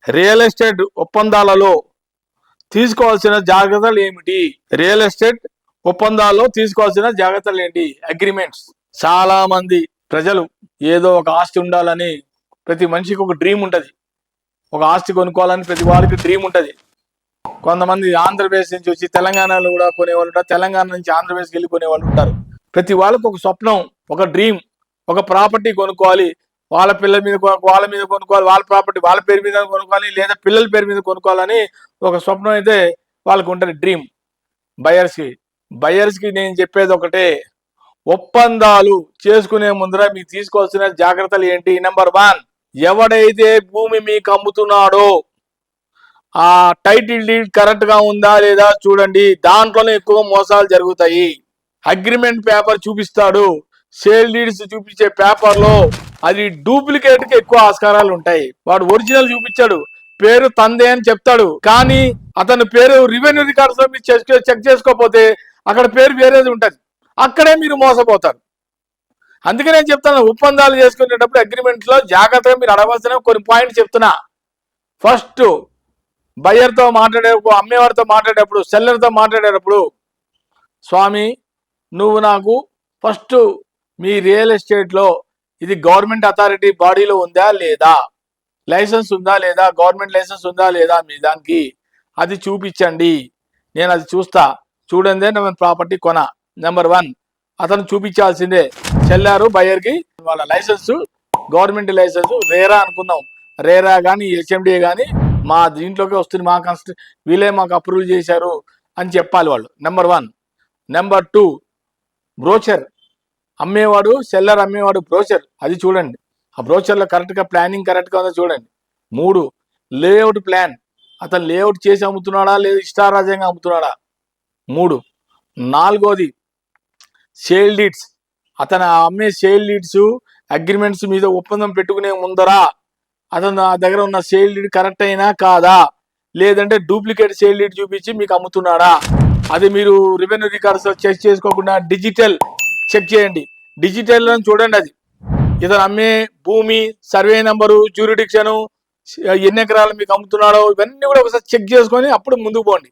Real estate ఒప్పందాలలో తీసుకోవాల్సిన జాగ్రత్తలు ఏమిటి? రియల్ ఎస్టేట్ ఒప్పందాల్లో తీసుకోవాల్సిన జాగ్రత్తలు ఏంటి? అగ్రిమెంట్స్. చాలా మంది ప్రజలు ఏదో ఒక ఆస్తి ఉండాలని, ప్రతి మనిషికి ఒక డ్రీమ్ ఉంటుంది. ఒక ఆస్తి కొనుక్కోవాలని ప్రతి వాళ్ళకి డ్రీమ్ ఉంటుంది. కొంతమంది ఆంధ్రప్రదేశ్ నుంచి వచ్చి తెలంగాణలో కూడా కొనేవాళ్ళు ఉంటారు, తెలంగాణ నుంచి ఆంధ్రప్రదేశ్కి వెళ్ళి కొనేవాళ్ళు ఉంటారు. ప్రతి వాళ్ళకు ఒక స్వప్నం, ఒక డ్రీమ్, ఒక ప్రాపర్టీ కొనుక్కోవాలి, వాళ్ళ పిల్లల మీద వాళ్ళ మీద కొనుక్కోవాలి, వాళ్ళ ప్రాపర్టీ వాళ్ళ పేరు మీద కొనుక్కోవాలి, లేదా పిల్లల పేరు మీద కొనుక్కోవాలని ఒక స్వప్నం అయితే వాళ్ళకు ఉంటుంది, డ్రీమ్. బయర్స్కి నేను చెప్పేది ఒకటే, ఒప్పందాలు చేసుకునే ముందర మీకు తీసుకోవాల్సిన జాగ్రత్తలు ఏంటి? నెంబర్ 1, ఎవడైతే భూమి మీకు అమ్ముతున్నాడో ఆ టైటిల్ డీడ్ కరెక్ట్ గా ఉందా లేదా చూడండి. దాంట్లోనే ఎక్కువ మోసాలు జరుగుతాయి. అగ్రిమెంట్ పేపర్ చూపిస్తాడు, సేల్ డీడ్స్ చూపించే పేపర్ లో అది డూప్లికేట్ కి ఎక్కువ ఆస్కారాలు ఉంటాయి. వాడు ఒరిజినల్ చూపించాడు, పేరు తందే అని చెప్తాడు, కానీ అతని పేరు రెవెన్యూ రికార్డ్స్ లో మీరు చెక్ చేసుకోకపోతే అక్కడ పేరు వేరేది ఉంటది, అక్కడే మీరు మోసపోతారు. అందుకే నేను చెప్తాను, ఒప్పందాలు చేసుకునేటప్పుడు అగ్రిమెంట్ లో జాగ్రత్తగా మీరు అడగవలసిన కొన్ని పాయింట్స్ చెప్తున్నా. ఫస్ట్, బయ్యర్తో మాట్లాడేటప్పుడు, అమ్మేవారితో మాట్లాడేటప్పుడు, సెల్లర్తో మాట్లాడేటప్పుడు, స్వామి నువ్వు నాకు ఫస్ట్ మీ రియల్ ఎస్టేట్లో ఇది గవర్నమెంట్ అథారిటీ బాడీలో ఉందా లేదా, లైసెన్స్ ఉందా లేదా, గవర్నమెంట్ లైసెన్స్ ఉందా లేదా మీ దానికి, అది చూపించండి, నేను అది చూస్తా, చూడండి నేను ప్రాపర్టీ కొన. నెంబర్ 1 అతను చూపించాల్సిందే. సెల్లారు బయ్యర్కి వాళ్ళ లైసెన్స్, గవర్నమెంట్ లైసెన్స్, రేరా అనుకుందాం, రేరా కానీ హెచ్ఎండిఏ కానీ మా దీంట్లోకి వస్తుంది, మా వీళ్ళే మాకు అప్రూవల్ చేశారు అని చెప్పాలి వాళ్ళు. నెంబర్ 1. Number 2, brochure. అమ్మేవాడు సెల్లర్ అమ్మేవాడు బ్రోచర్, అది చూడండి, ఆ బ్రోచర్లో కరెక్ట్గా ప్లానింగ్ కరెక్ట్గా ఉందో చూడండి. 3, లేఅవుట్ ప్లాన్, అతను లేఅవుట్ చేసి అమ్ముతున్నాడా లేదా ఇష్టారాజ్యంగా అమ్ముతున్నాడా. 3. 4వది సేల్ డీడ్స్, అతను అమ్మే సేల్ డీడ్స్ అగ్రిమెంట్స్ మీద ఒప్పందం పెట్టుకునే ముందరా అతను దగ్గర ఉన్న సేల్ డీడ్ కరెక్ట్ అయినా కాదా, లేదంటే డూప్లికేట్ సేల్ డీడ్ చూపించి మీకు అమ్ముతున్నాడా. అది మీరు రెవెన్యూ రికార్డ్స్ చెక్ చేసుకోకుండా డిజిటల్ చెక్ చేయండి. డిజిటల్ చూడండి, అది ఇతను అమ్మే భూమి, సర్వే నెంబరు, జ్యూరిడిక్షను, ఎన్ని ఎకరాలు మీకు అమ్ముతున్నాడో ఇవన్నీ కూడా ఒకసారి చెక్ చేసుకొని అప్పుడు ముందుకు పోండి.